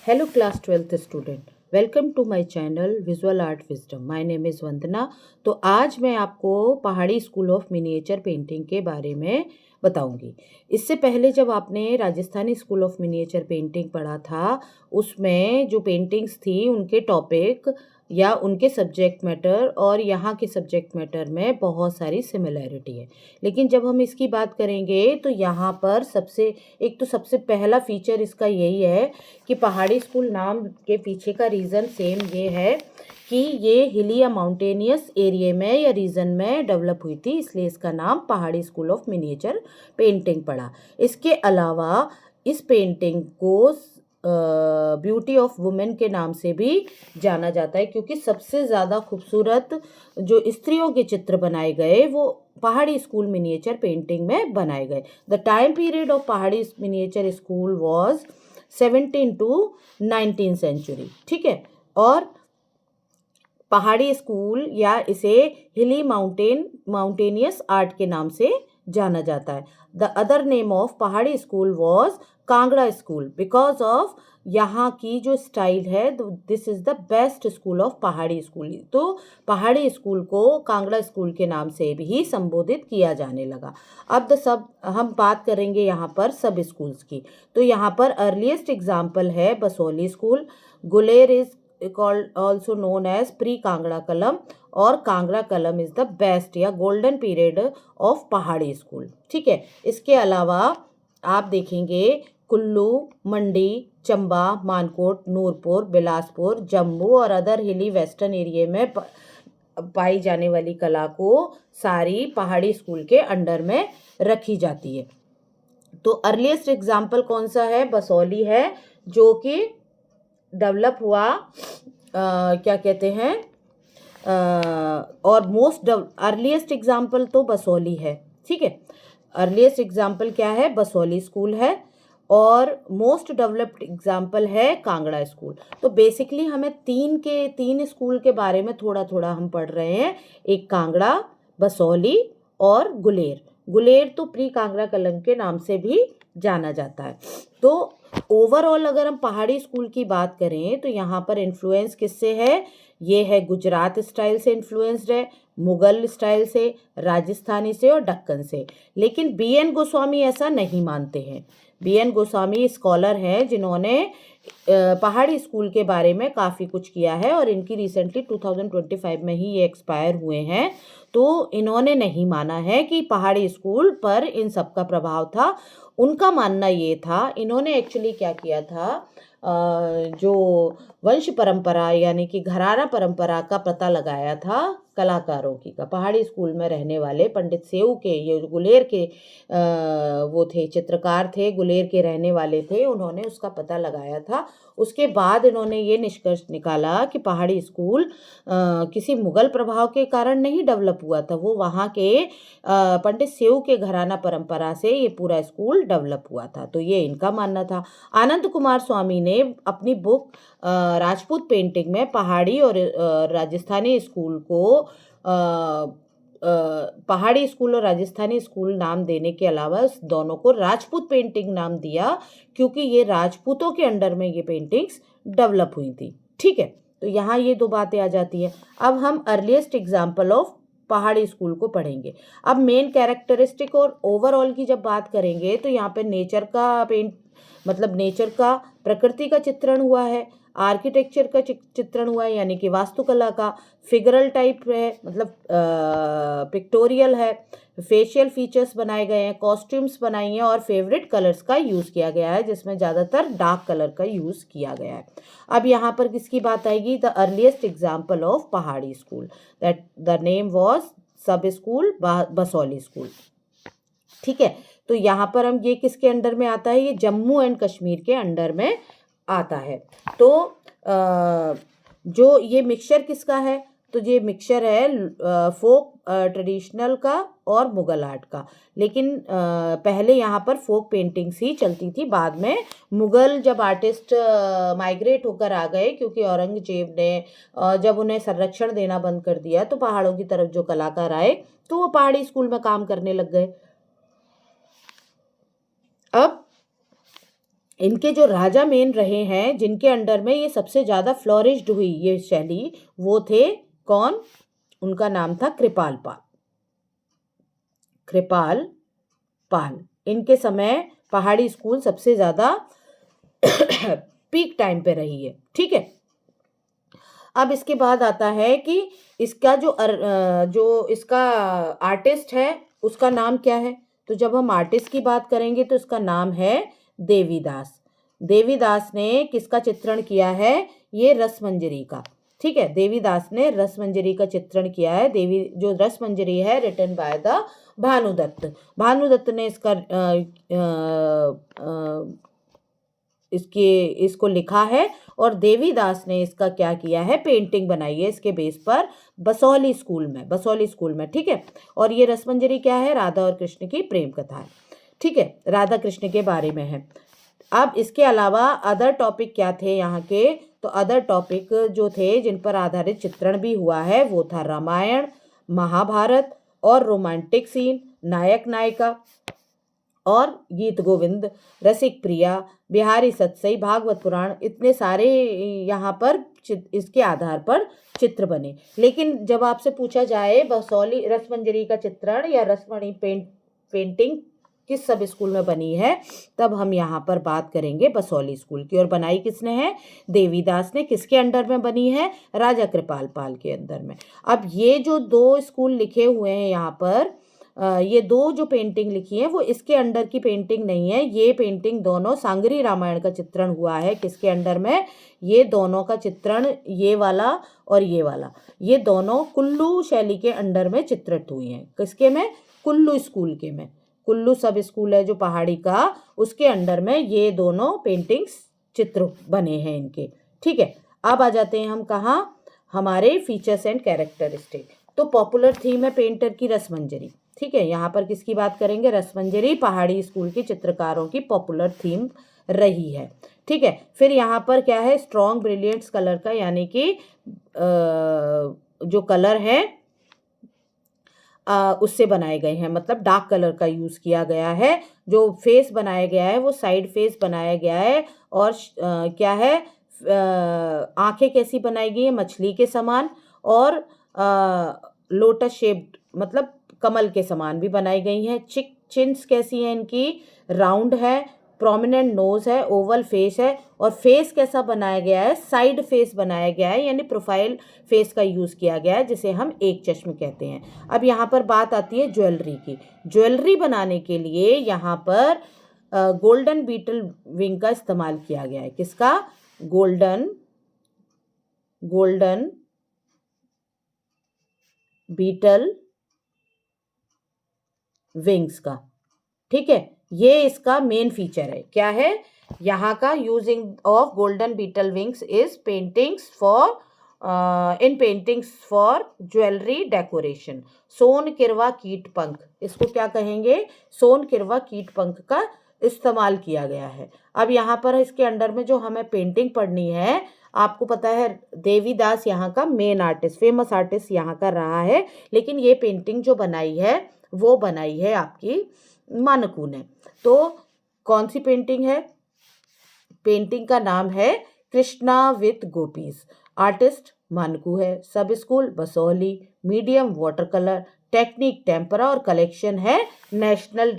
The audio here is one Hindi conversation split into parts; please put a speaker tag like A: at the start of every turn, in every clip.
A: Hello class 12th student, welcome to my channel visual art wisdom. My name is Vandana. तो आज मैं आपको पहाड़ी स्कूल ऑफ मिनिएचर पेंटिंग के बारे में बताऊंगी। इससे पहले जब आपने Rajasthani school of miniature painting पढ़ा था, उसमें जो पेंटिंग्स थी उनके टॉपिक या उनके सब्जेक्ट मैटर और यहाँ के सब्जेक्ट मैटर में बहुत सारी सिमिलैरिटी है। लेकिन जब हम इसकी बात करेंगे तो यहाँ पर सबसे पहला फीचर इसका यही है कि पहाड़ी स्कूल नाम के पीछे का रीज़न सेम ये है कि ये हिली या माउंटेनियस एरिया में या रीजन में डेवलप हुई थी, इसलिए इसका नाम पहाड़ी स्कूल ऑफ मिनिएचर पेंटिंग पड़ा। इसके अलावा इस पेंटिंग को ब्यूटी ऑफ वुमेन के नाम से भी जाना जाता है, क्योंकि सबसे ज़्यादा खूबसूरत जो स्त्रियों के चित्र बनाए गए वो पहाड़ी स्कूल मिनिएचर पेंटिंग में बनाए गए। The time period of Pahari miniature school was 17 to 19 century. ठीक है, और पहाड़ी स्कूल या इसे हिली माउंटेनियस आर्ट के नाम से जाना जाता है। The other name of Pahari school was Kangra school because of यहाँ की जो स्टाइल है, this is the best school of Pahari school. तो पहाड़ी स्कूल को कांगड़ा स्कूल के नाम से भी संबोधित किया जाने लगा। अब हम बात करेंगे यहाँ पर सब स्कूल्स की। तो यहाँ पर अर्लीस्ट एग्जाम्पल है Basohli school. Guler is called also known as pre Kangra कलम, और कांगड़ा कलम इज द बेस्ट या golden period of Pahari school. ठीक है, इसके अलावा आप देखेंगे कुल्लू, मंडी, चंबा, मानकोट, नूरपुर, बिलासपुर, जम्मू और अदर हिली वेस्टर्न एरिया में पाई जाने वाली कला को सारी पहाड़ी स्कूल के अंडर में रखी जाती है। तो अर्लीस्ट एग्जाम्पल कौन सा है? बसौली है, जो कि डेवलप हुआ क्या कहते हैं और मोस्ट अर्लीस्ट एग्जाम्पल तो बसौली है। ठीक है, अर्लीस्ट एग्जाम्पल क्या है? बसौली स्कूल है, और मोस्ट डेवलप्ड एग्जाम्पल है कांगड़ा स्कूल। तो बेसिकली हमें तीन स्कूल के बारे में थोड़ा थोड़ा हम पढ़ रहे हैं। एक कांगड़ा, बसौली और गुलेर तो प्री कांगड़ा कलम के नाम से भी जाना जाता है। तो ओवरऑल अगर हम पहाड़ी स्कूल की बात करें तो यहाँ पर इन्फ्लुएंस किससे है? ये है गुजरात स्टाइल से इन्फ्लुएंस्ड है, मुगल स्टाइल से, राजस्थानी से और दक्कन से। लेकिन BN गोस्वामी ऐसा नहीं मानते हैं। BN गोस्वामी स्कॉलर हैं जिन्होंने पहाड़ी स्कूल के बारे में काफ़ी कुछ किया है, और इनकी रिसेंटली 2025 में ही ये एक्सपायर हुए हैं। तो इन्होंने नहीं माना है कि पहाड़ी स्कूल पर इन सब का प्रभाव था। उनका मानना ये था, इन्होंने एक्चुअली क्या किया था, जो वंश परंपरा यानी कि घराना परंपरा का पता लगाया था कलाकारों की का। पहाड़ी स्कूल में रहने वाले पंडित सेऊ के, ये गुलेर के वो थे, चित्रकार थे, गुलेर के रहने वाले थे, उन्होंने उसका पता लगाया था। उसके बाद इन्होंने ये निष्कर्ष निकाला कि पहाड़ी स्कूल किसी मुगल प्रभाव के कारण नहीं डेवलप हुआ था, वो वहाँ के पंडित सेऊ के घराना परंपरा से ये पूरा स्कूल डेवलप हुआ था। तो ये इनका मानना था। आनंद कुमार स्वामी ने अपनी बुक राजपूत पेंटिंग में पहाड़ी और राजस्थानी स्कूल को पहाड़ी स्कूल और राजस्थानी स्कूल नाम देने के अलावा उस दोनों को राजपूत पेंटिंग नाम दिया, क्योंकि ये राजपूतों के अंडर में ये पेंटिंग्स डेवलप हुई थी। ठीक है, तो यहाँ ये दो बातें आ जाती हैं। अब हम earliest example of Pahari school को पढ़ेंगे। अब मेन कैरेक्टरिस्टिक और ओवरऑल की जब बात करेंगे तो यहाँ पे नेचर का नेचर का, प्रकृति का चित्रण हुआ है, आर्किटेक्चर का चित्रण हुआ है यानी कि वास्तुकला का, फिगरल टाइप है मतलब पिक्टोरियल है, फेशियल फीचर्स बनाए गए हैं, कॉस्ट्यूम्स बनाई हैं, और फेवरेट कलर्स का यूज़ किया गया है, जिसमें ज़्यादातर डार्क कलर का यूज़ किया गया है। अब यहाँ पर किसकी बात आएगी? The earliest example of Pahari school, that the name was सब स्कूल बसौली स्कूल। ठीक है, तो यहाँ पर हम ये किसके अंडर में आता है? ये जम्मू एंड कश्मीर के अंडर में आता है। तो जो ये मिक्सचर किसका है? तो ये मिक्सचर है फोक ट्रेडिशनल का और मुगल आर्ट का। लेकिन पहले यहाँ पर फोक पेंटिंग्स ही चलती थी। बाद में मुगल जब आर्टिस्ट माइग्रेट होकर आ गए, क्योंकि औरंगजेब ने जब उन्हें संरक्षण देना बंद कर दिया, तो पहाड़ों की तरफ जो कलाकार आए तो वो पहाड़ी स्कूल में काम करने लग गए। अब इनके जो राजा मेन रहे हैं, जिनके अंडर में ये सबसे ज़्यादा फ्लोरिश्ड हुई ये शैली, वो थे कौन? उनका नाम था कृपाल पाल। कृपाल पाल। इनके समय पहाड़ी स्कूल सबसे ज़्यादा पीक टाइम पे रही है। ठीक है। अब इसके बाद आता है कि इसका जो इसका आर्टिस्ट है उसका नाम क्या है? तो जब हम आर्टिस्ट की बात करेंगे तो इसका नाम है देवीदास। देवीदास ने किसका चित्रण किया है? ये रसमंजरी का। ठीक है, देवीदास ने रसमंजरी का चित्रण किया है। जो रसमंजरी है written by the Bhanudatta. Bhanudatta ने इसको लिखा है और देवीदास ने इसका क्या किया है? पेंटिंग बनाई है इसके बेस पर बसौली स्कूल में। ठीक है। और ये रसमंजरी क्या है? राधा और कृष्ण की प्रेम कथा है। ठीक है, राधा कृष्ण के बारे में है। अब इसके अलावा अदर टॉपिक क्या थे यहाँ के? तो अदर टॉपिक जो थे जिन पर आधारित चित्रण भी हुआ है वो था रामायण, महाभारत और रोमांटिक सीन, नायक नायिका और गीत गोविंद, रसिक प्रिया, बिहारी सतसई, भागवत पुराण, इतने सारे यहाँ पर इसके आधार पर चित्र बने। लेकिन जब आपसे पूछा जाए बसौली रसमंजरी का चित्रण या रसमणी पेंटिंग किस सब स्कूल में बनी है, तब हम यहाँ पर बात करेंगे बसौली स्कूल की। और बनाई किसने है? देवीदास ने। किसके अंडर में बनी है? राजा कृपाल पाल के अंदर में। अब ये जो दो स्कूल लिखे हुए हैं यहाँ पर, ये दो जो पेंटिंग लिखी है वो इसके अंडर की पेंटिंग नहीं है। ये पेंटिंग दोनों सांगरी रामायण का चित्रण हुआ है। किसके अंडर में? ये दोनों का चित्रण, ये वाला और ये वाला, ये दोनों कुल्लू शैली के अंडर में चित्रित हुई हैं। किसके में? कुल्लू स्कूल के में। कुल्लू सब स्कूल है जो पहाड़ी का, उसके अंडर में ये दोनों पेंटिंग्स चित्र बने हैं इनके। ठीक है। अब आ जाते हैं हम कहाँ? हमारे फीचर्स एंड कैरेक्टरिस्टिक। तो पॉपुलर थीम है पेंटर की रसमंजरी। ठीक है, यहाँ पर किसकी बात करेंगे? रसमंजरी पहाड़ी स्कूल के चित्रकारों की पॉपुलर थीम रही है। ठीक है। फिर यहाँ पर क्या है? स्ट्रॉन्ग ब्रिलियंट्स कलर का, यानी कि जो कलर है उससे बनाए गए हैं, मतलब डार्क कलर का यूज़ किया गया है। जो फेस बनाया गया है वो साइड फेस बनाया गया है। और क्या है? आंखें कैसी बनाई गई है? मछली के समान। और लोटस शेप्ड, मतलब कमल के समान भी बनाई गई हैं। चिन्स कैसी हैं इनकी? राउंड है, प्रोमिनेंट नोज है, ओवल फेस है। और फेस कैसा बनाया गया है? साइड फेस बनाया गया है, यानी प्रोफाइल फेस का यूज़ किया गया है, जिसे हम एक चश्म कहते हैं। अब यहाँ पर बात आती है ज्वेलरी की। ज्वेलरी बनाने के लिए यहाँ पर गोल्डन बीटल विंग का इस्तेमाल किया गया है। किसका? गोल्डन बीटल विंग्स का। ठीक है, ये इसका मेन फीचर है। क्या है? यहाँ का using of golden beetle wings is paintings for jewellery decoration. सोन किरवा कीट पंख, इसको क्या कहेंगे? सोन किरवा कीट पंख का इस्तेमाल किया गया है। अब यहाँ पर इसके अंडर में जो हमें पेंटिंग पढ़नी है, आपको पता है देवीदास यहाँ का मेन आर्टिस्ट, फेमस आर्टिस्ट यहाँ का रहा है। लेकिन ये पेंटिंग जो बनाई है वो बनाई है आपकी मानकू ने। तो कौन सी पेंटिंग है? पेंटिंग का नाम है कृष्णा विथ गोपीज। आर्टिस्ट मानकू है। सब school Basohli. Medium water colour. Technique tempera. और कलेक्शन है नेशनल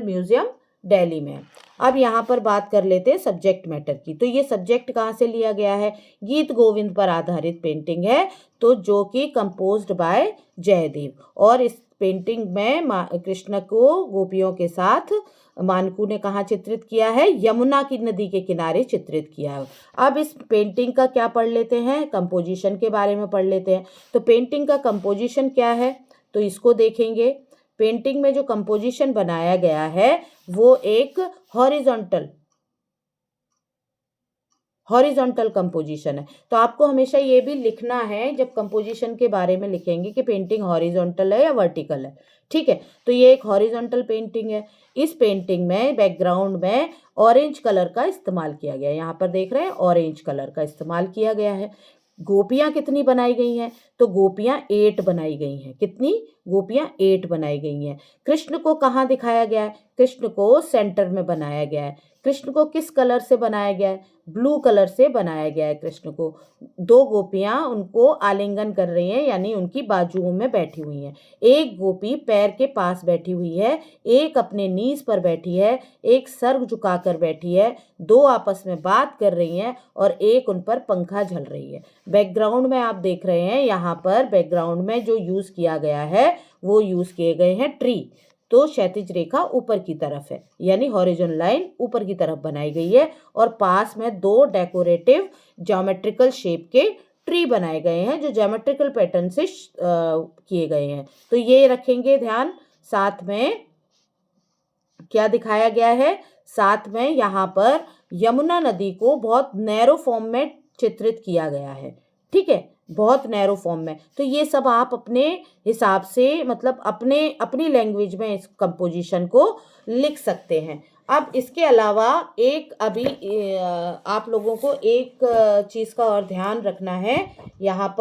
A: म्यूजियम दिल्ली में। अब यहाँ पर बात कर लेते हैं सब्जेक्ट मैटर की। तो ये सब्जेक्ट कहाँ से लिया गया है? गीत गोविंद पर आधारित पेंटिंग है, तो जो कि कंपोज्ड बाय जयदेव। और इस पेंटिंग में कृष्ण को गोपियों के साथ मानकू ने कहाँ चित्रित किया है? यमुना की नदी के किनारे चित्रित किया है। अब इस पेंटिंग का क्या पढ़ लेते हैं? कंपोजिशन के बारे में पढ़ लेते हैं। तो पेंटिंग का कंपोजिशन क्या है, तो इसको देखेंगे। पेंटिंग में जो कंपोजिशन बनाया गया है वो एक हॉरिजॉन्टल कंपोजिशन है। तो आपको हमेशा ये भी लिखना है जब कंपोजिशन के बारे में लिखेंगे कि पेंटिंग हॉरिजॉन्टल है या वर्टिकल है। ठीक है, तो ये एक हॉरिजॉन्टल पेंटिंग है। इस पेंटिंग में बैकग्राउंड में ऑरेंज कलर का इस्तेमाल किया गया है। यहाँ पर देख रहे हैं ऑरेंज कलर का इस्तेमाल किया गया है। गोपियाँ कितनी बनाई गई हैं? तो गोपियाँ 8 बनाई गई हैं। कितनी? गोपियाँ 8 बनाई गई हैं। कृष्ण को कहाँ दिखाया गया है? कृष्ण को सेंटर में बनाया गया है। कृष्ण को किस कलर से बनाया गया है? ब्लू कलर से बनाया गया है कृष्ण को। दो गोपियां उनको आलिंगन कर रही हैं, यानी उनकी बाजुओं में बैठी हुई हैं। एक गोपी पैर के पास बैठी हुई है, एक अपने नीज पर बैठी है, एक सर झुकाकर बैठी है, दो आपस में बात कर रही हैं और एक उन पर पंखा झल रही है। बैकग्राउंड में आप देख रहे हैं, यहाँ पर बैकग्राउंड में जो यूज किया गया है वो यूज किए गए हैं ट्री। तो क्षैतिज रेखा ऊपर की तरफ है, यानी हॉरिजॉन्टल लाइन ऊपर की तरफ बनाई गई है और पास में दो डेकोरेटिव ज्योमेट्रिकल शेप के ट्री बनाए गए हैं जो ज्योमेट्रिकल पैटर्न से किए गए हैं। तो ये रखेंगे ध्यान। साथ में क्या दिखाया गया है? साथ में यहाँ पर यमुना नदी को बहुत नैरो फॉर्म में चित्रित किया गया है। ठीक है, बहुत नैरो फॉर्म में। तो ये सब आप अपने हिसाब से, मतलब अपनी लैंग्वेज में इस कंपोजिशन को लिख सकते हैं। अब इसके अलावा एक अभी आप लोगों को एक चीज़ का और ध्यान रखना है। यहाँ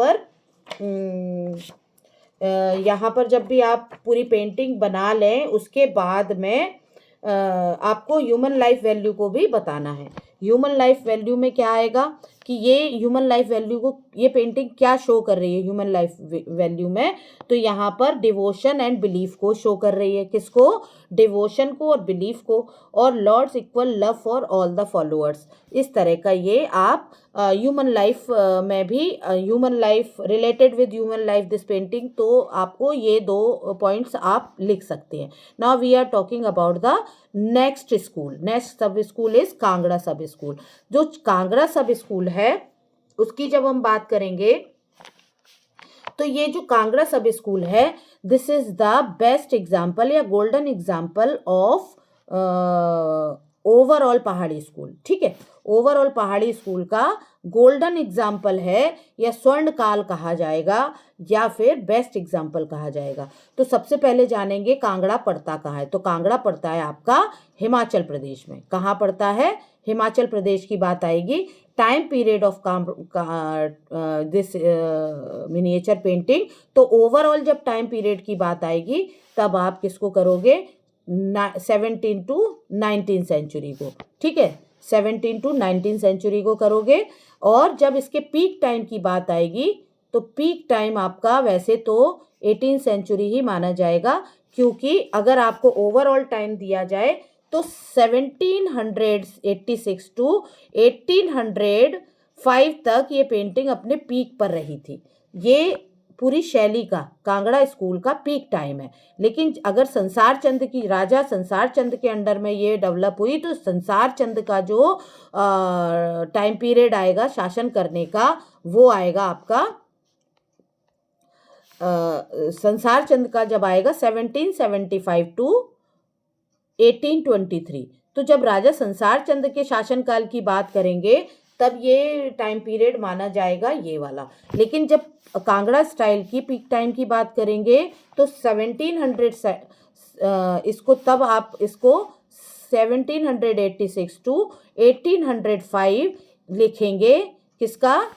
A: पर जब भी आप पूरी पेंटिंग बना लें उसके बाद में आपको ह्यूमन लाइफ वैल्यू को भी बताना है। ह्यूमन लाइफ वैल्यू में क्या आएगा कि ये ह्यूमन लाइफ वैल्यू को, ये पेंटिंग क्या शो कर रही है ह्यूमन लाइफ वैल्यू में? तो यहाँ पर डिवोशन एंड बिलीफ को शो कर रही है। किसको? डिवोशन को और बिलीफ को। और lords equal love for all the followers. इस तरह का ये आप ह्यूमन लाइफ में भी, human life related with human life this painting, तो आपको ये दो पॉइंट्स आप लिख सकते हैं। Now we are talking about the next school. Next sub school is Kangra sub school. जो कांगड़ा सब स्कूल है उसकी जब हम बात करेंगे तो ये जो कांगड़ा सब स्कूल है, this is the best example या गोल्डन एग्जाम्पल ऑफ ओवरऑल पहाड़ी स्कूल। ठीक है, ओवरऑल पहाड़ी स्कूल का गोल्डन एग्जाम्पल है, या स्वर्ण काल कहा जाएगा, या फिर बेस्ट एग्जाम्पल कहा जाएगा। तो सबसे पहले जानेंगे कांगड़ा पड़ता कहाँ है। तो कांगड़ा पड़ता है आपका हिमाचल प्रदेश में। कहाँ पड़ता है? हिमाचल प्रदेश की बात आएगी। Time period of this miniature painting, तो ओवरऑल जब टाइम पीरियड की बात आएगी तब आप किसको करोगे? 17 टू 19 सेंचुरी को। ठीक है, 17 टू 19 सेंचुरी को करोगे। और जब इसके पीक टाइम की बात आएगी तो पीक टाइम आपका वैसे तो 18 सेंचुरी ही माना जाएगा, क्योंकि अगर आपको ओवरऑल टाइम दिया जाए तो 1786 टू 1805 तक ये पेंटिंग अपने पीक पर रही थी। ये पूरी शैली का कांगड़ा स्कूल का पीक टाइम है। लेकिन अगर संसार चंद की, राजा संसार चंद के अंडर में ये डेवलप हुई, तो संसार चंद का जो टाइम पीरियड आएगा शासन करने का, वो आएगा आपका संसार चंद का जब आएगा 1775 टू 1823। तो जब राजा संसार चंद के शासनकाल की बात करेंगे तब ये टाइम पीरियड माना जाएगा ये वाला। लेकिन जब कांगड़ा स्टाइल की पीक टाइम की बात करेंगे तो 1700 इसको, तब आप इसको 1786 टू 1805 लिखेंगे। किसका?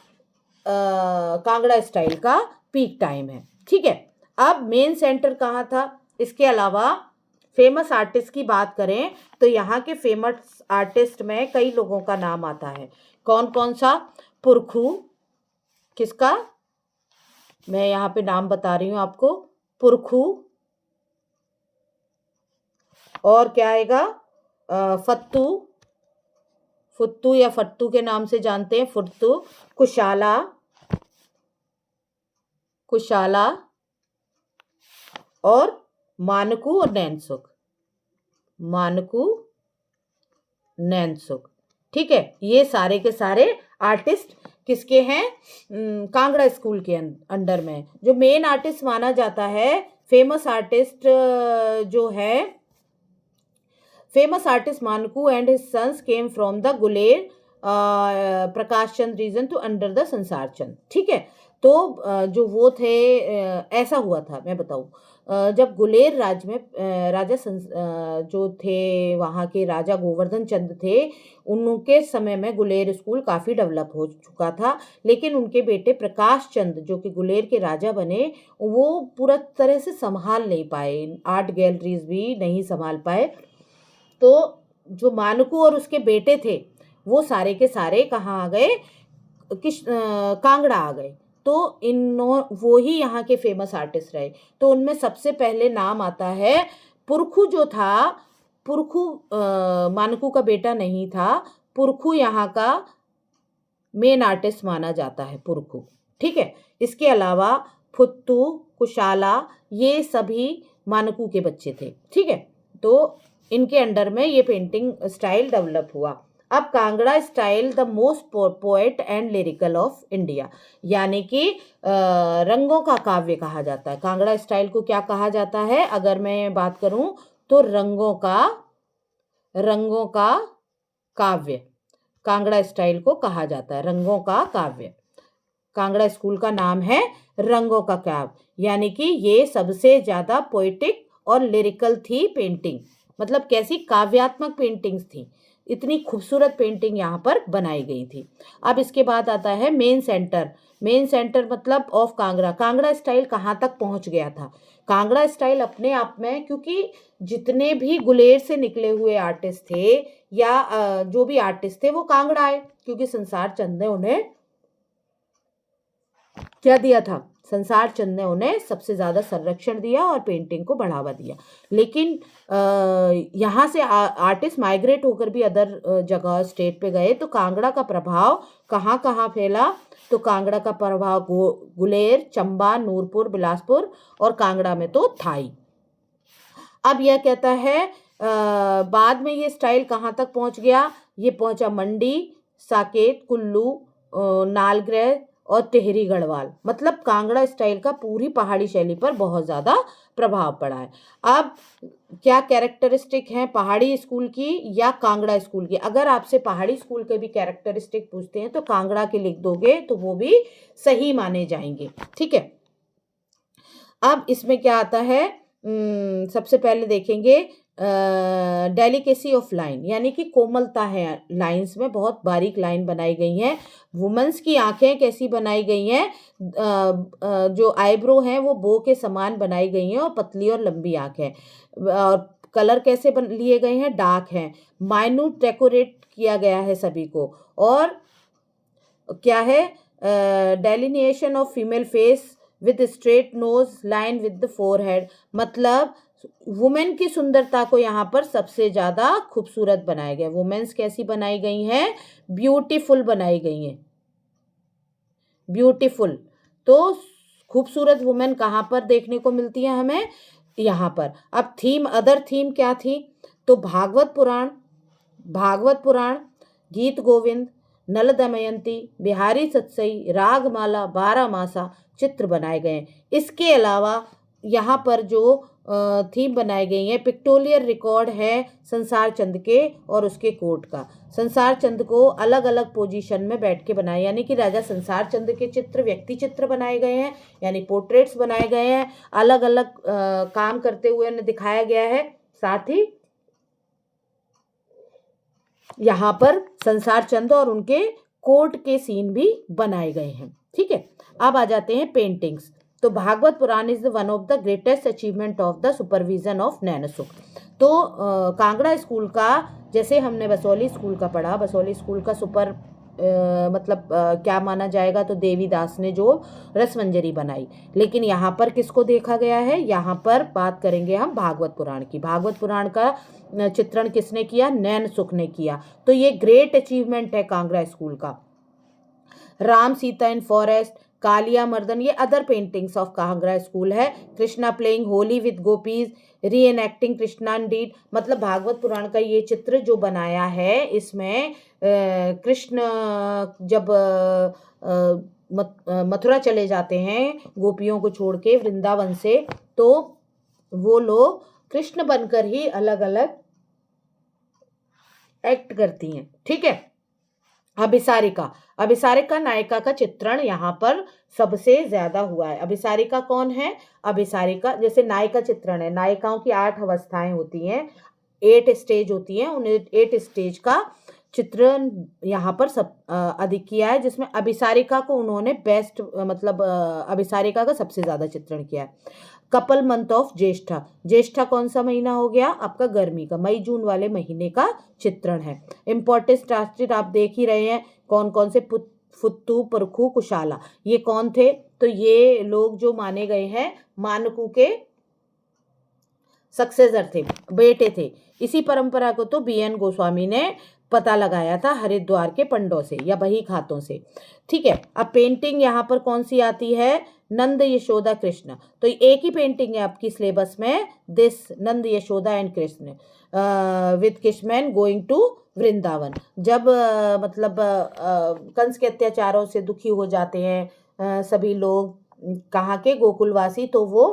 A: कांगड़ा स्टाइल का पीक टाइम है। ठीक है, अब मेन सेंटर कहाँ था? इसके अलावा फेमस आर्टिस्ट की बात करें तो यहाँ के फेमस आर्टिस्ट में कई लोगों का नाम आता है। कौन कौन सा? पुरखू। किसका? मैं यहाँ पे नाम बता रही हूँ आपको। पुरखू। और क्या आएगा? फत्तू, फुत्तू या फट्टू के नाम से जानते हैं, फुत्तू। कुशाला, कुशाला और मानकू और नैनसुख, मानकू, नैनसुख। ठीक है, ये सारे के सारे आर्टिस्ट किसके हैं? कांगड़ा स्कूल के अंडर में। जो मेन आर्टिस्ट माना जाता है, फेमस आर्टिस्ट जो है, famous artist Manaku and his sons came from the Guler Prakash Chand region to under the Sansar Chand. ठीक है, तो जो वो थे, ऐसा हुआ था, मैं बताऊं, जब गुलेर राज में राजा जो थे वहाँ के राजा गोवर्धन चंद थे, उनके समय में गुलेर स्कूल काफ़ी डेवलप हो चुका था। लेकिन उनके बेटे प्रकाश चंद जो कि गुलेर के राजा बने, वो पूरा तरह से संभाल नहीं पाए, आर्ट गैलरीज भी नहीं संभाल पाए। तो जो मानकू और उसके बेटे थे वो सारे के सारे कहाँ आ गए, कांगड़ा आ गए। तो वो ही यहाँ के फेमस आर्टिस्ट रहे। तो उनमें सबसे पहले नाम आता है पुरखू जो था, पुरखू मानकू का बेटा नहीं था, पुरखू यहाँ का मेन आर्टिस्ट माना जाता है, पुरखू। ठीक है। इसके अलावा फुत्तू, कुशाला, ये सभी मानकू के बच्चे थे। ठीक है। तो इनके अंडर में ये पेंटिंग स्टाइल डेवलप हुआ। अब Kangra style the most poet and lyrical of India, यानी कि रंगों का काव्य कहा जाता है। कांगड़ा स्टाइल को क्या कहा जाता है, अगर मैं बात करूं तो रंगों का काव्य, कांगड़ा स्टाइल को कहा जाता है रंगों का काव्य। कांगड़ा स्कूल का नाम है रंगों का काव्य, यानी कि ये सबसे ज्यादा पोएटिक और लिरिकल थी पेंटिंग, मतलब कैसी काव्यात्मक पेंटिंग्स थी, इतनी खूबसूरत पेंटिंग यहाँ पर बनाई गई थी। अब इसके बाद आता है मेन सेंटर। मेन सेंटर मतलब ऑफ कांगड़ा, कांगड़ा स्टाइल कहाँ तक पहुँच गया था। कांगड़ा स्टाइल अपने आप में, क्योंकि जितने भी गुलेर से निकले हुए आर्टिस्ट थे या जो भी आर्टिस्ट थे वो कांगड़ा आए, क्योंकि संसार चंद ने उन्हें क्या दिया था, संसार चंद ने उन्हें सबसे ज़्यादा संरक्षण दिया और पेंटिंग को बढ़ावा दिया। लेकिन यहाँ से आर्टिस्ट माइग्रेट होकर भी अदर जगह स्टेट पे गए, तो कांगड़ा का प्रभाव कहाँ कहाँ फैला, तो कांगड़ा का प्रभाव गुलेर, चंबा, नूरपुर, बिलासपुर और कांगड़ा में तो था ही। अब यह कहता है बाद में ये स्टाइल कहाँ तक पहुँच गया, ये पहुँचा मंडी, साकेत, कुल्लू, नालगृह और टिहरी गढ़वाल, मतलब कांगड़ा स्टाइल का पूरी पहाड़ी शैली पर बहुत ज़्यादा प्रभाव पड़ा है। अब क्या कैरेक्टरिस्टिक हैं पहाड़ी स्कूल की या कांगड़ा स्कूल की, अगर आपसे पहाड़ी स्कूल के भी कैरेक्टरिस्टिक पूछते हैं तो कांगड़ा के लिख दोगे तो वो भी सही माने जाएंगे। ठीक है। अब इसमें क्या आता है, सबसे पहले देखेंगे डेलिकेसी ऑफ लाइन, यानी कि कोमलता है लाइंस में, बहुत बारीक लाइन बनाई गई हैं। वुमेन्स की आंखें कैसी बनाई गई हैं, जो आईब्रो हैं वो बो के समान बनाई गई हैं और पतली और लंबी आंखें। और कलर कैसे लिए गए हैं, डार्क हैं, माइन्यूट डेकोरेट किया गया है सभी को। और क्या है, delineation of female face with straight nose line with the forehead, मतलब वुमेन की सुंदरता को यहाँ पर सबसे ज़्यादा खूबसूरत बनाया गया। वुमेन्स कैसी बनाई गई हैं, ब्यूटीफुल बनाई गई हैं, ब्यूटीफुल। तो खूबसूरत वुमेन कहाँ पर देखने को मिलती है हमें, यहाँ पर। अब थीम, अदर थीम क्या थी, तो भागवत पुराण, गीत गोविंद, नल दमयंती, बिहारी सतसई, रागमाला, बारहमासा चित्र बनाए गए। इसके अलावा यहाँ पर जो थीम बनाई गई है, पिक्टोरियल रिकॉर्ड है संसार चंद के और उसके कोर्ट का। संसार चंद को अलग अलग पोजीशन में बैठ के बनाए, यानी कि राजा संसार चंद के चित्र व्यक्ति चित्र बनाए गए हैं, यानी पोर्ट्रेट्स बनाए गए हैं, अलग अलग काम करते हुए उन्हें दिखाया गया है। साथ ही यहाँ पर संसार चंद और उनके कोर्ट के सीन भी बनाए गए हैं। ठीक है। अब आ जाते हैं पेंटिंग्स। तो Bhagavata Purana is one of the greatest achievement of the supervision of Nainsukh. तो कांगड़ा स्कूल का, जैसे हमने बसौली स्कूल का पढ़ा, बसौली स्कूल का मतलब क्या माना जाएगा, तो देवीदास ने जो रसमंजरी बनाई। लेकिन यहाँ पर किसको देखा गया है, यहाँ पर बात करेंगे हम भागवत पुराण की। भागवत पुराण का चित्रण किसने किया, नैनसुख ने किया। तो ये ग्रेट अचीवमेंट है कांगड़ा स्कूल का। राम सीता इन फॉरेस्ट, कालिया मर्दन, ये other paintings of Kangra school है। Krishna playing Holi with gopis, reenacting Krishna deed, मतलब भागवत पुराण का ये चित्र जो बनाया है, इसमें कृष्ण जब मथुरा चले जाते हैं गोपियों को छोड़ के वृंदावन से, तो वो लोग कृष्ण बनकर ही अलग अलग एक्ट करती हैं। ठीक है। अभिसारिका नायिका का चित्रण यहाँ पर सबसे ज्यादा हुआ है। अभिसारिका कौन है, अभिसारिका जैसे नायिका चित्रण है, नायिकाओं की 8 अवस्थाएं होती हैं, 8 स्टेज होती हैं, उन 8 स्टेज का चित्रण यहाँ पर सब अधिक किया है, जिसमें अभिसारिका को उन्होंने बेस्ट मतलब अभिसारिका का सबसे ज़्यादा चित्रण किया है। कपल मंथ ऑफ ज्येष्ठा, ज्येष्ठा कौन सा महीना हो गया आपका, गर्मी का, मई जून वाले महीने का चित्रण है। इम्पोर्टेंट राष्ट्रीय आप देख ही रहे हैं कौन कौन से, फुत्तू, परखू, कुशाला, ये कौन थे, तो ये लोग जो माने गए हैं मानकू के सक्सेसर थे, बेटे थे। इसी परंपरा को तो बीएन गोस्वामी ने पता लगाया था हरिद्वार के पंडों से या बही खातों से। ठीक है, अब पेंटिंग यहाँ पर कौन सी आती है, नंद यशोदा कृष्ण, तो एक ही पेंटिंग है आपकी सिलेबस में, this Nand Yashoda and Krishna with kinsmen going to Vrindavan. जब मतलब कंस के अत्याचारों से दुखी हो जाते हैं सभी लोग, कहाँ के, गोकुलवासी, तो वो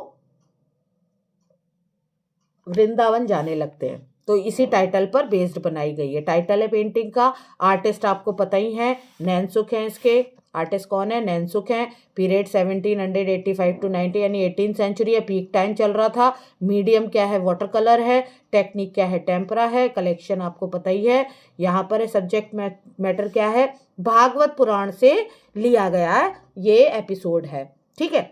A: वृंदावन जाने लगते हैं। तो इसी टाइटल पर बेस्ड बनाई गई है। टाइटल है पेंटिंग का, आर्टिस्ट आपको पता ही है, नैनसुख हैं इसके, आर्टिस्ट कौन है, नैनसुख हैं। पीरियड 1785 टू 90 यानी 18th सेंचुरी है, पीक टाइम चल रहा था। मीडियम क्या है, वाटर कलर है। टेक्निक क्या है, टेम्परा है। कलेक्शन आपको पता ही है। यहाँ पर सब्जेक्ट मैटर क्या है, भागवत पुराण से लिया गया है ये एपिसोड है। ठीक है,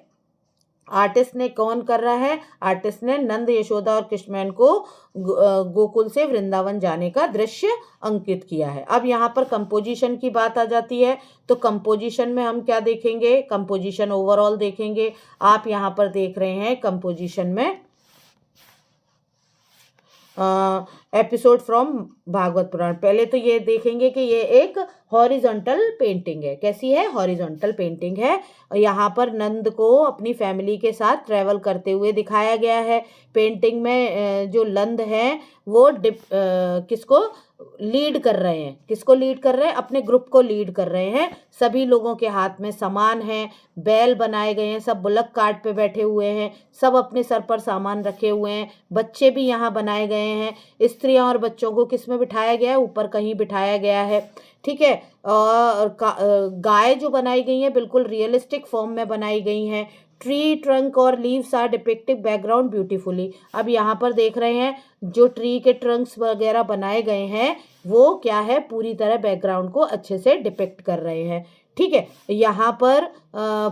A: आर्टिस्ट ने कौन कर रहा है, आर्टिस्ट ने नंद यशोदा और कृष्णमैन को गोकुल से वृंदावन जाने का दृश्य अंकित किया है। अब यहाँ पर कंपोजिशन की बात आ जाती है, तो कंपोजिशन में हम क्या देखेंगे, कंपोजिशन ओवरऑल देखेंगे। आप यहाँ पर देख रहे हैं कंपोजिशन में एपिसोड फ्रॉम भागवत पुराण। पहले तो ये देखेंगे कि ये एक हॉरिजॉन्टल पेंटिंग है। कैसी है, हॉरिजॉन्टल पेंटिंग है। यहाँ पर नंद को अपनी फैमिली के साथ ट्रैवल करते हुए दिखाया गया है। पेंटिंग में जो नंद हैं वो किसको लीड कर रहे हैं, किसको लीड कर रहे हैं, अपने ग्रुप को लीड कर रहे हैं। सभी लोगों के हाथ में सामान है, बैल बनाए गए हैं, सब बुलक कार्ट पे बैठे हुए हैं, सब अपने सर पर सामान रखे हुए हैं। बच्चे भी यहाँ बनाए गए हैं। स्त्रियां और बच्चों को किस में बिठाया गया है, ऊपर कहीं बिठाया गया है। ठीक है, और गाय जो बनाई गई है बिल्कुल रियलिस्टिक फॉर्म में बनाई गई हैं। ट्री ट्रंक और leaves are depicted background beautifully. अब यहाँ पर देख रहे हैं जो ट्री के ट्रंक्स वगैरह बनाए गए हैं वो क्या है, पूरी तरह बैकग्राउंड को अच्छे से डिपिक्ट कर रहे हैं। ठीक है, यहाँ पर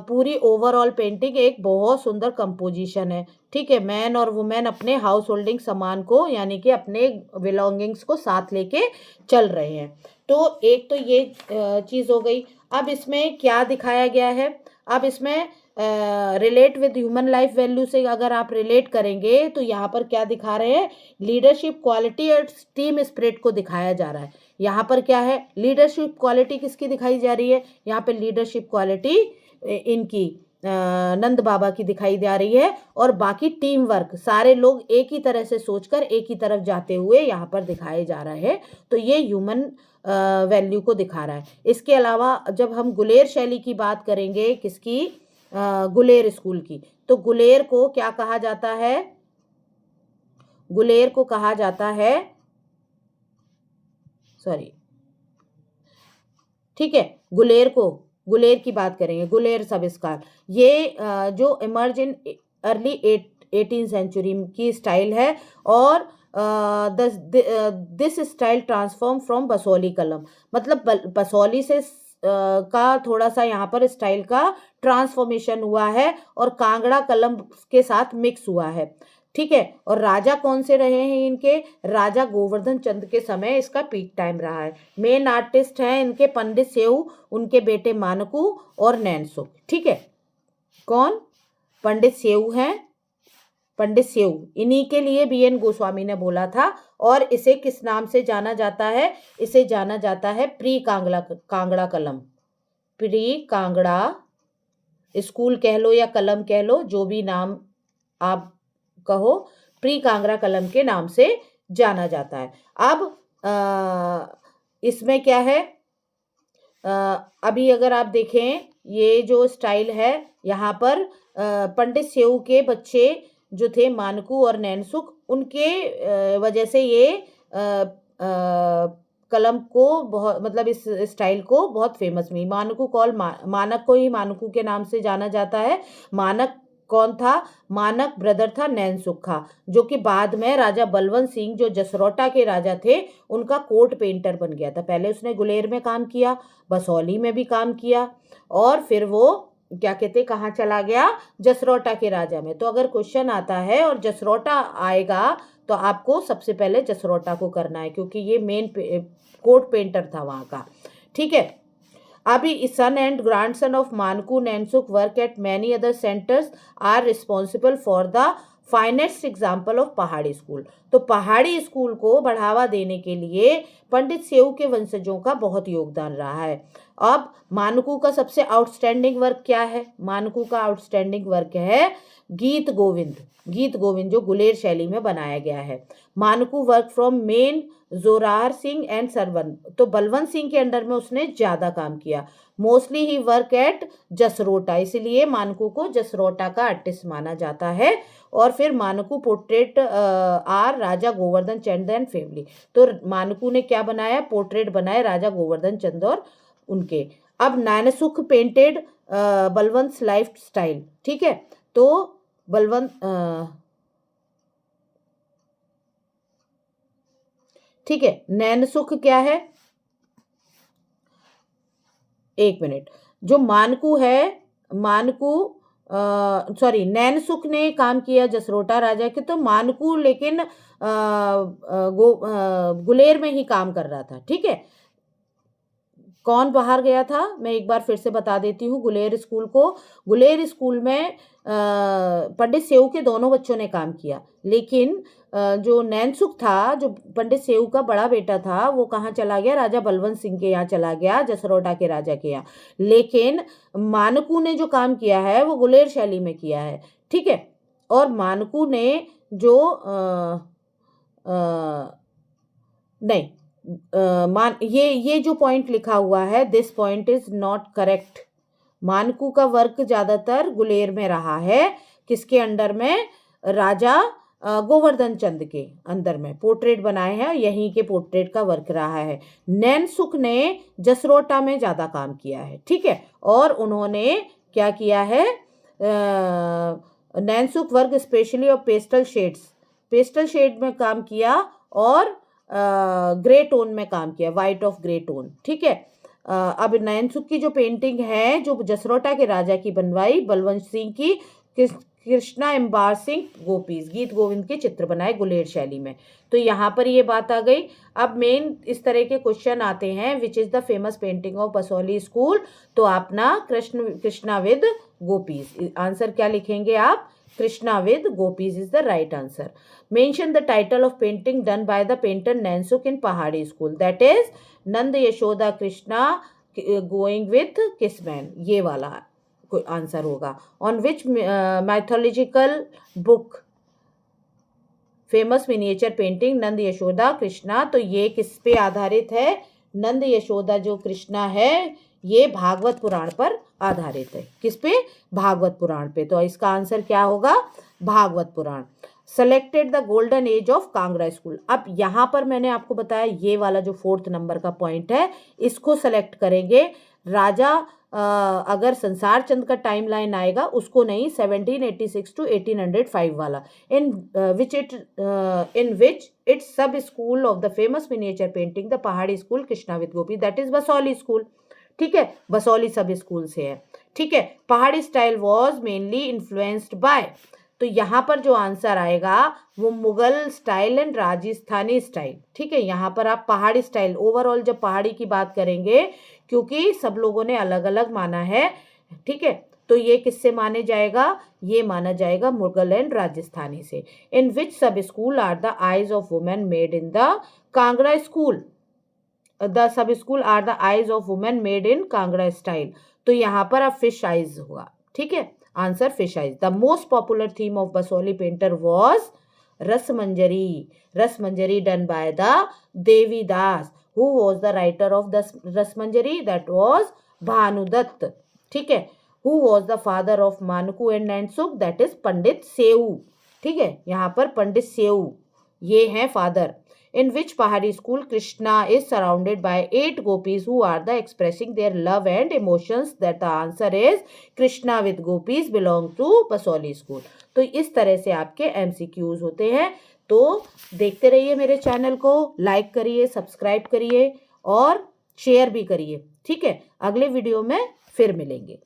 A: पूरी ओवरऑल पेंटिंग एक बहुत सुंदर कंपोजिशन है। ठीक है, मैन और वुमेन अपने हाउस होल्डिंग सामान को यानी कि अपने बिलोंगिंग्स को साथ लेके चल रहे हैं। तो एक तो ये चीज़ हो गई। अब इसमें क्या दिखाया गया है, अब इसमें relate with human life value से अगर आप रिलेट करेंगे तो यहाँ पर क्या दिखा रहे हैं, लीडरशिप क्वालिटी और टीम स्पिरिट को दिखाया जा रहा है। यहाँ पर क्या है, लीडरशिप क्वालिटी किसकी दिखाई जा रही है, यहाँ पे लीडरशिप क्वालिटी इनकी नंद बाबा की दिखाई जा रही है, और बाकी टीम वर्क, सारे लोग एक ही तरह से सोचकर एक ही तरफ जाते हुए यहाँ पर दिखाए जा रहा है। तो ये ह्यूमन वैल्यू को दिखा रहा है। इसके अलावा जब हम गुलेर शैली की बात करेंगे, किसकी, गुलेर स्कूल की, तो गुलेर को क्या कहा जाता है, गुलेर को कहा जाता है, सॉरी, ठीक है, गुलेर की बात करेंगे, गुलेर संस्कार। ये जो emerge in early 18th century की स्टाइल है, और this style transform from Basohli कलम, मतलब बसोली से का थोड़ा सा यहाँ पर स्टाइल का ट्रांसफॉर्मेशन हुआ है और कांगड़ा कलम के साथ मिक्स हुआ है। ठीक है, और राजा कौन से रहे हैं इनके, राजा गोवर्धन चंद के समय इसका पीक टाइम रहा है। मेन आर्टिस्ट हैं इनके पंडित सेऊ, उनके बेटे मानकू और नैनसुख। ठीक है, कौन, पंडित सेऊ हैं, पंडित सेऊ, इन्हीं के लिए बीएन गोस्वामी ने बोला था। और इसे किस नाम से जाना जाता है, इसे जाना जाता है प्री कांगड़ा कलम, प्री कांगड़ा स्कूल कह लो या कलम कह लो, जो भी नाम आप कहो, प्री कांगड़ा कलम के नाम से जाना जाता है। अब इसमें क्या है, अभी अगर आप देखें ये जो स्टाइल है, यहाँ पर पंडित सेऊ के बच्चे जो थे मानकू और नैनसुख, उनके वजह से ये कलम को बहुत, मतलब इस स्टाइल को बहुत फेमस हुई। मानकू मानक को ही मानकू के नाम से जाना जाता है। मानक कौन था? मानक ब्रदर था नैनसुख, जो कि बाद में राजा बलवंत सिंह जो जसरोटा के राजा थे उनका कोर्ट पेंटर बन गया था। पहले उसने गुलेर में काम किया, बसौली में भी काम किया, और फिर वो क्या कहते कहाँ चला गया? जसरोटा के राजा में। तो अगर क्वेश्चन आता है और जसरोटा आएगा तो आपको सबसे पहले जसरोटा को करना है, क्योंकि ये मेन कोर्ट पेंटर था वहाँ का। ठीक है। अभी son and grandson of Manaku Nainsukh work at many other centres are responsible for the finest example of Pahari school. तो पहाड़ी स्कूल को बढ़ावा देने के लिए पंडित सेऊ के वंशजों का बहुत योगदान रहा है। अब मानकू का सबसे आउटस्टैंडिंग वर्क क्या है? मानकू का आउटस्टैंडिंग वर्क है गीत गोविंद। गीत गोविंद जो गुलेर शैली में बनाया गया है। Manaku work from Mian Zorawar Singh and Sarwan. तो बलवंत सिंह के अंडर में उसने ज्यादा काम किया। Mostly he work at Jasrota, इसलिए मानकू को जसरोटा का आर्टिस्ट माना जाता है। और फिर Manaku portrait are Raja Govardhan Chand and family. तो मानकू ने क्या बनाया? पोर्ट्रेट बनाए राजा गोवर्धन चंद और उनके। अब Nainsukh painted Balwant life style. ठीक है। तो बलवंत ठीक है, नैनसुख क्या है? एक मिनट। जो मानकू है, मानकू सॉरी नैनसुख ने काम किया जसरोटा राजा के, तो मानकू लेकिन गुलेर में ही काम कर रहा था। ठीक है। कौन बाहर गया था? मैं एक बार फिर से बता देती हूँ गुलेर स्कूल को। गुलेर स्कूल में पंडित सेऊ के दोनों बच्चों ने काम किया, लेकिन जो नैनसुख था, जो पंडित सेऊ का बड़ा बेटा था, वो कहाँ चला गया? राजा बलवंत सिंह के यहाँ चला गया, जसरोटा के राजा के यहाँ। लेकिन मानकू ने जो काम किया है वो गुलेर शैली में किया है। ठीक है। और मानकू ने जो नहीं ये जो पॉइंट लिखा हुआ है, this point is not correct. Manaku का वर्क ज्यादातर गुलेर में रहा है। किसके अंडर में? राजा गोवर्धन चंद के अंदर में पोर्ट्रेट बनाए हैं, यहीं के पोर्ट्रेट का वर्क रहा है। नैनसुख ने जसरोटा में ज्यादा काम किया है। ठीक है। और उन्होंने क्या किया है? Nainsukh work specially of pastel shades, pastel shade में काम किया, और ग्रे टोन में काम किया, वाइट ऑफ ग्रे टोन। ठीक है। अब नैनसुख की जो पेंटिंग है, जो जसरोटा के राजा की बनवाई, बलवंत सिंह की, कृष्णा एम्बारसिंग गोपीज, गीत गोविंद के चित्र बनाए गुलेर शैली में। तो यहाँ पर ये बात आ गई। अब मेन इस तरह के क्वेश्चन आते हैं, which is the famous painting of Basohli school? तो आप ना कृष्णा विद गोपीज, आंसर क्या लिखेंगे आप? Krishna with gopis is the right answer. Mention the title of painting done by the painter Nainsukh in Pahari school, that is Nand Yashoda Krishna going with kinsmen, ये वाला कोई आंसर होगा। On which mythological book famous miniature painting Nand Yashoda Krishna? तो ये किस पे आधारित है? नंद यशोदा जो कृष्णा है ये भागवत पुराण पर आधारित है। किस पे? भागवत पुराण पे। तो इसका आंसर क्या होगा? Bhagavata Purana. Selected the golden age of Kangra school. अब यहाँ पर मैंने आपको बताया ये वाला जो 4th नंबर का पॉइंट है, इसको सेलेक्ट करेंगे। राजा अगर संसार चंद का टाइमलाइन आएगा उसको नहीं, 1786 to 1805 वाला, in which it's sub school of the famous miniature painting the Pahari school Krishna with Gopi, that is Basohli school. ठीक है। बसौली सब स्कूल से है। ठीक है। पहाड़ी style was mainly influenced by, तो यहाँ पर जो आंसर आएगा वो Mughal style and Rajasthani style. ठीक है। यहाँ पर आप पहाड़ी स्टाइल, ओवरऑल जब पहाड़ी की बात करेंगे, क्योंकि सब लोगों ने अलग अलग माना है। ठीक है। तो ये किससे माने जाएगा? ये माना जाएगा मुगल एंड राजस्थानी से। In which sub school are the eyes of women made in the Kangra school? The sub school are the eyes of women made in Kangra style. तो यहाँ पर अब फिश आईज होगा। ठीक है। Answer fish eyes. The most popular theme of Basohli painter was Rasamanjari. Rasamanjari done by the Devidas. Who was the writer of the Rasmanjari? That was Bhanudatt. ठीक है। Who was the father of Manku and Nansukh? That is पंडित सेऊ। ठीक है। यहाँ पर पंडित सेऊ ये हैं father. In which Pahari school Krishna is surrounded by 8 gopis who are the expressing their love and emotions? That the answer is Krishna with gopis belong to Basoli school. तो इस तरह से आपके MCQs होते हैं। तो देखते रहिए मेरे चैनल को, लाइक करिए, सब्सक्राइब करिए और शेयर भी करिए। ठीक है, अगले वीडियो में फिर मिलेंगे।